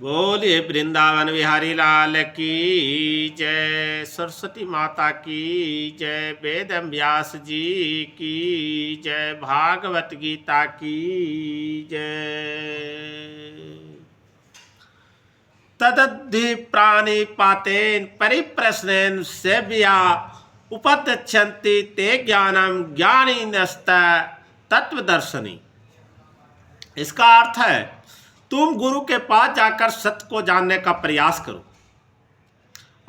बोलिए वृंदावन बिहारी लाल की जय, सरस्वती माता की जय, वेद व्यास जी की जय, भागवत गीता की जय। तदद्धि प्राणी पातेन परिप्रश्नेन सेव्या उपदच्छन्ति ते ज्ञानम ज्ञानिनस्त तत्वदर्शनी। इसका अर्थ है तुम गुरु के पास जाकर सत्य को जानने का प्रयास करो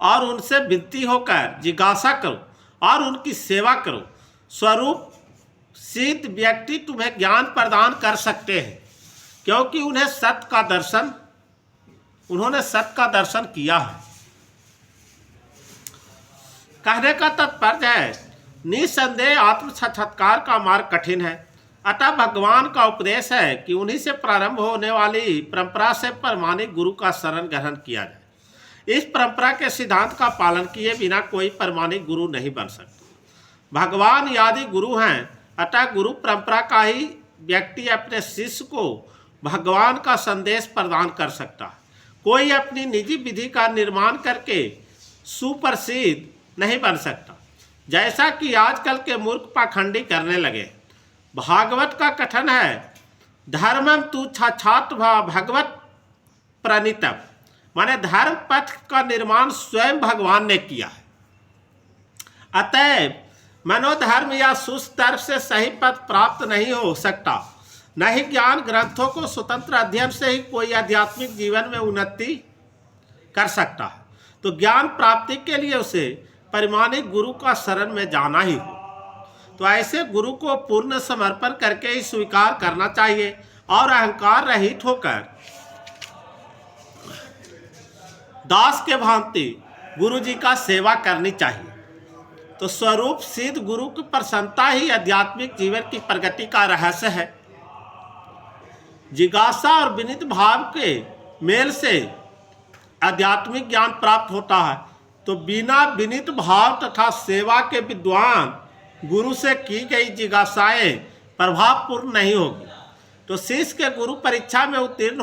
और उनसे विनती होकर जिज्ञासा करो और उनकी सेवा करो। स्वरूप सिद्ध व्यक्ति तुम्हें ज्ञान प्रदान कर सकते हैं, क्योंकि उन्होंने सत्य का दर्शन किया है। कहने का तात्पर्य है निसंदेह आत्म साक्षात्कार का मार्ग कठिन है, अतः भगवान का उपदेश है कि उन्हीं से प्रारंभ होने वाली परंपरा से परमाणिक गुरु का शरण ग्रहण किया जाए। इस परंपरा के सिद्धांत का पालन किए बिना कोई परमाणिक गुरु नहीं बन सकता। भगवान आदि गुरु हैं, अतः गुरु परंपरा का ही व्यक्ति अपने शिष्य को भगवान का संदेश प्रदान कर सकता है। कोई अपनी निजी विधि का निर्माण करके सुप्रसिद्ध नहीं बन सकता, जैसा कि आजकल के मूर्ख पाखंडी करने लगे। भागवत का कथन है धर्मम तु छात्र भगवत प्रणीतम, माने धर्म पथ का निर्माण स्वयं भगवान ने किया है। अतएव मनोधर्म या सुस्तर्क से सही पथ प्राप्त नहीं हो सकता। नहीं ज्ञान ग्रंथों को स्वतंत्र अध्ययन से ही कोई आध्यात्मिक जीवन में उन्नति कर सकता है। तो ज्ञान प्राप्ति के लिए उसे परिमाणिक गुरु का शरण में जाना ही हो। तो ऐसे गुरु को पूर्ण समर्पण करके ही स्वीकार करना चाहिए और अहंकार रहित होकर दास के भांति गुरु जी का सेवा करनी चाहिए। तो स्वरूप सिद्ध गुरु की प्रसन्नता ही आध्यात्मिक जीवन की प्रगति का रहस्य है। जिज्ञासा और विनीत भाव के मेल से आध्यात्मिक ज्ञान प्राप्त होता है। तो बिना विनीत भाव तथा सेवा के विद्वान गुरु से की गई जिज्ञासाएं प्रभावपूर्ण नहीं होगी। तो शिष्य के गुरु परीक्षा में उत्तीर्ण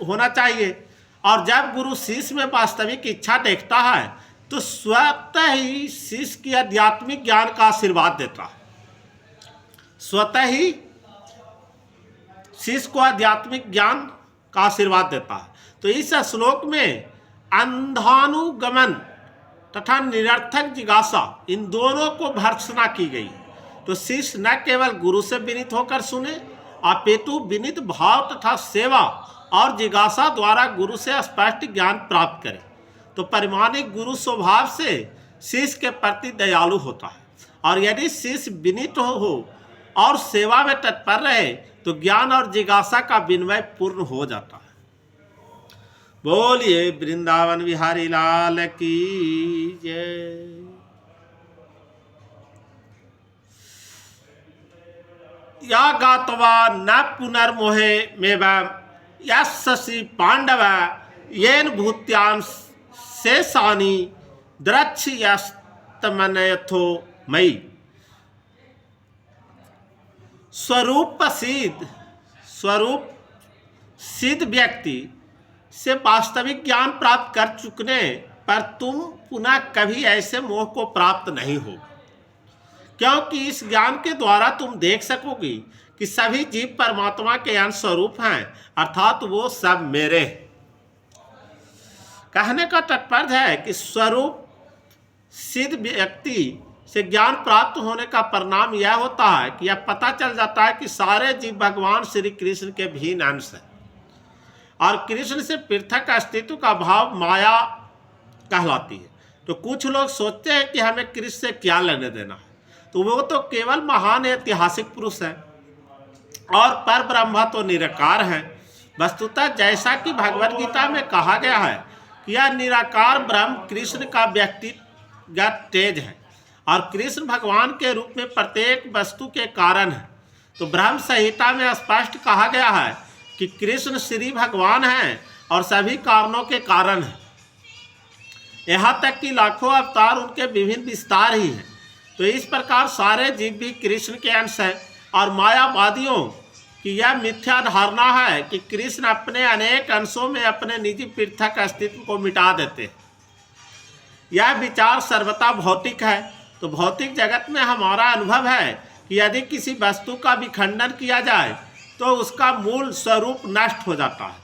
होना चाहिए, और जब गुरु शिष्य में वास्तविक इच्छा देखता है तो स्वतः ही शिष्य की आध्यात्मिक ज्ञान का आशीर्वाद देता है। स्वतः ही शिष्य को आध्यात्मिक ज्ञान का आशीर्वाद देता है। तो इस श्लोक में अंधानुगमन तथा निरर्थक जिज्ञासा, इन दोनों को भर्त्सना की गई। तो शिष्य न केवल गुरु से विनीत होकर सुने, अपितु विनीत भाव तथा सेवा और जिज्ञासा द्वारा गुरु से स्पष्ट ज्ञान प्राप्त करे। तो परिमाणिक गुरु स्वभाव से शिष्य के प्रति दयालु होता है, और यदि शिष्य विनीत हो और सेवा में तत्पर रहे तो ज्ञान और जिज्ञासा का विनिमय पूर्ण हो जाता है। बोलिए वृंदावन बिहारी लाल की जय। या गातवा न पुनर्मोहे मेवम यस्सि पांडव येन भूत्यां शेषानि द्रक्ष्यस्तमनयथो मयि। स्वरूप सिद्ध व्यक्ति से वास्तविक ज्ञान प्राप्त कर चुकने पर तुम पुनः कभी ऐसे मोह को प्राप्त नहीं हो, क्योंकि इस ज्ञान के द्वारा तुम देख सकोगी कि सभी जीव परमात्मा के अंश स्वरूप हैं, अर्थात वो सब मेरे। कहने का तात्पर्य है कि स्वरूप सिद्ध व्यक्ति से ज्ञान प्राप्त होने का परिणाम यह होता है कि यह पता चल जाता है कि सारे जीव भगवान श्री कृष्ण के भिन्न अंश हैं, और कृष्ण से पृथक अस्तित्व का भाव माया कहलाती है। तो कुछ लोग सोचते हैं कि हमें कृष्ण से क्या लेने देना है, तो वो तो केवल महान ऐतिहासिक पुरुष हैं और पर ब्रह्म तो निराकार हैं। वस्तुतः जैसा कि भगवद गीता में कहा गया है कि यह निराकार ब्रह्म कृष्ण का व्यक्तिगत तेज है, और कृष्ण भगवान के रूप में प्रत्येक वस्तु के कारण है। तो ब्रह्म संहिता में स्पष्ट कहा गया है कि कृष्ण श्री भगवान हैं और सभी कारणों के कारण हैं। यहाँ तक कि लाखों अवतार उनके विभिन्न विस्तार ही हैं। तो इस प्रकार सारे जीव भी कृष्ण के अंश हैं, और मायावादियों कि यह मिथ्या धारणा है कि कृष्ण अपने अनेक अंशों में अपने निजी पृथक अस्तित्व को मिटा देते हैं। यह विचार सर्वथा भौतिक है। तो भौतिक जगत में हमारा अनुभव है कि यदि किसी वस्तु का विखंडन किया जाए तो उसका मूल स्वरूप नष्ट हो जाता है,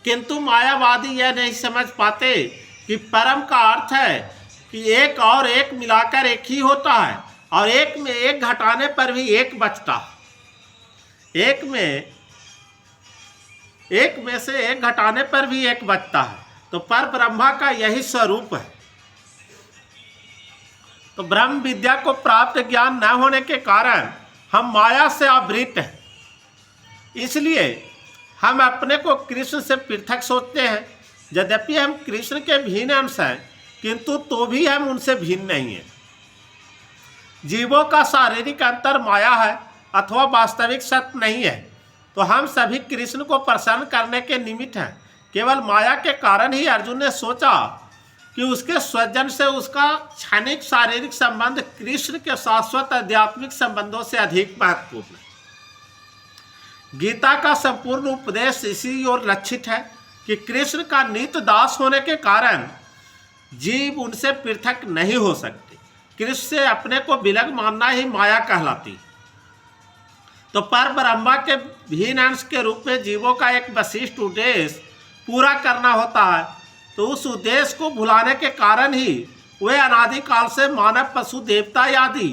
किंतु मायावादी यह नहीं समझ पाते कि परम का अर्थ है कि एक और एक मिलाकर एक ही होता है और एक में एक घटाने पर भी एक बचता है। एक में से एक घटाने पर भी एक बचता है। तो पर ब्रह्मा का यही स्वरूप है। तो ब्रह्म विद्या को प्राप्त ज्ञान न होने के कारण हम माया से आवृत हैं, इसलिए हम अपने को कृष्ण से पृथक सोचते हैं। यद्यपि हम कृष्ण के भिन्न अंश हैं, किंतु तो भी हम उनसे भिन्न नहीं हैं। जीवों का शारीरिक अंतर माया है अथवा वास्तविक सत्य नहीं है। तो हम सभी कृष्ण को प्रसन्न करने के निमित्त हैं। केवल माया के कारण ही अर्जुन ने सोचा कि उसके स्वजन से उसका क्षणिक शारीरिक संबंध कृष्ण के शाश्वत आध्यात्मिक संबंधों से अधिक महत्वपूर्ण है। गीता का संपूर्ण उपदेश इसी ओर लक्षित है कि कृष्ण का नित्य दास होने के कारण जीव उनसे पृथक नहीं हो सकते। कृष्ण से अपने को विलग मानना ही माया कहलाती। तो पर ब्रह्मा के भिन्न अंश के रूप में जीवों का एक विशिष्ट उद्देश्य पूरा करना होता है। तो उस उद्देश्य को भुलाने के कारण ही वे अनादिकाल से मानव, पशु, देवता आदि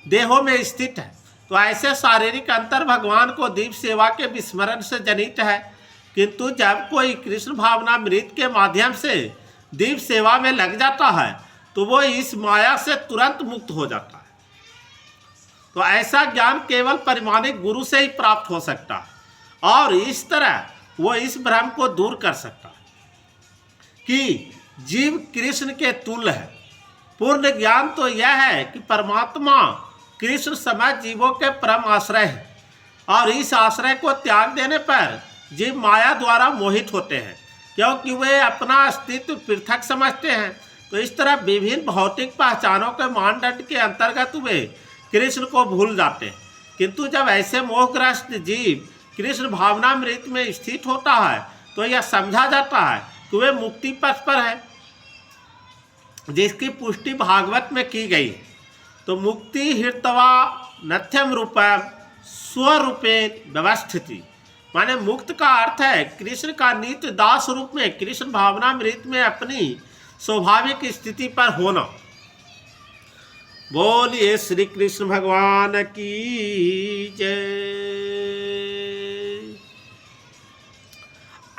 देहों में स्थित है। तो ऐसे शारीरिक अंतर भगवान को दीप सेवा के विस्मरण से जनित है, किंतु जब कोई कृष्ण भावनामृत के माध्यम से दीप सेवा में लग जाता है तो वो इस माया से तुरंत मुक्त हो जाता है। तो ऐसा ज्ञान केवल परिमाणिक गुरु से ही प्राप्त हो सकता है और इस तरह वो इस भ्रम को दूर कर सकता है कि जीव कृष्ण के तुल्य है। पूर्ण ज्ञान तो यह है कि परमात्मा कृष्ण समस्त जीवों के परम आश्रय है और इस आश्रय को त्याग देने पर जीव माया द्वारा मोहित होते हैं, क्योंकि वे अपना अस्तित्व पृथक समझते हैं। तो इस तरह विभिन्न भौतिक पहचानों के मानदंड के अंतर्गत वे कृष्ण को भूल जाते हैं। किंतु जब ऐसे मोहग्रस्त जीव कृष्ण भावनामृत में स्थित होता है तो यह समझा जाता है कि वे मुक्ति पथ पर है, जिसकी पुष्टि भागवत में की गई है। तो मुक्ति हृतवा नथ्यम रूपम स्वरूपेण व्यवस्थिति, माने मुक्त का अर्थ है कृष्ण का नित्य दास रूप में कृष्ण भावनामृत में अपनी स्वाभाविक स्थिति पर होना। बोलिए श्री कृष्ण भगवान की जय।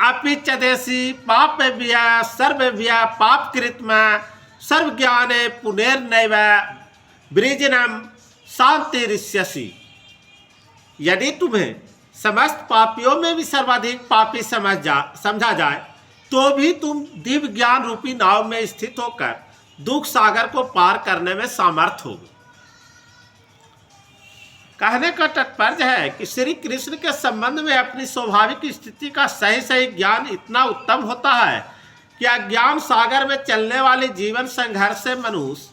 अपि च देशी पापेभ्य सर्वेभ्य पापकृत्म सर्वज्ञाने पुनर्नैव वृजनम शांतिरिष्यसि। यदि तुम्हें समस्त पापियों में भी सर्वाधिक पापी समझा जाए तो भी तुम दिव्य ज्ञान रूपी नाव में स्थित होकर दुख सागर को पार करने में सामर्थ होगे। कहने का तात्पर्य है कि श्री कृष्ण के संबंध में अपनी स्वाभाविक स्थिति का सही सही ज्ञान इतना उत्तम होता है कि अज्ञान सागर में चलने वाले जीवन संघर्ष से मनुष्य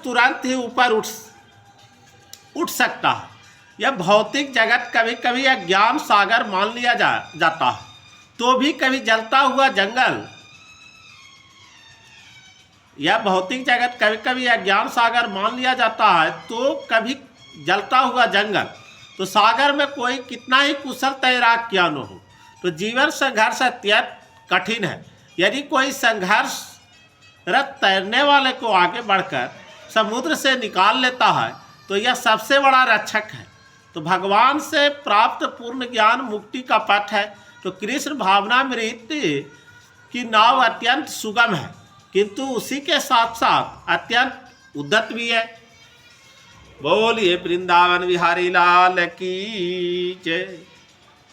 तुरंत ही ऊपर उठ सकता है। यह भौतिक जगत कभी कभी अज्ञान सागर मान लिया जाता है, तो भी कभी जलता हुआ जंगल, यह भौतिक जगत कभी कभी अज्ञान सागर मान लिया जाता है तो कभी जलता हुआ जंगल। तो सागर में कोई कितना ही कुशल तैराक क्यों न हो, तो जीवन संघर्ष अत्यंत कठिन है। यदि कोई संघर्ष रत तैरने वाले को आगे बढ़कर समुद्र से निकाल लेता है तो यह सबसे बड़ा रक्षक है। तो भगवान से प्राप्त पूर्ण ज्ञान मुक्ति का पथ है। तो कृष्ण भावनामृत की नाव अत्यंत सुगम है, किंतु उसी के साथ साथ अत्यंत उद्यत भी है। बोलिए वृंदावन बिहारी लाल की जय।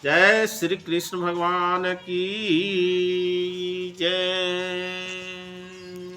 जय श्री कृष्ण भगवान की जय।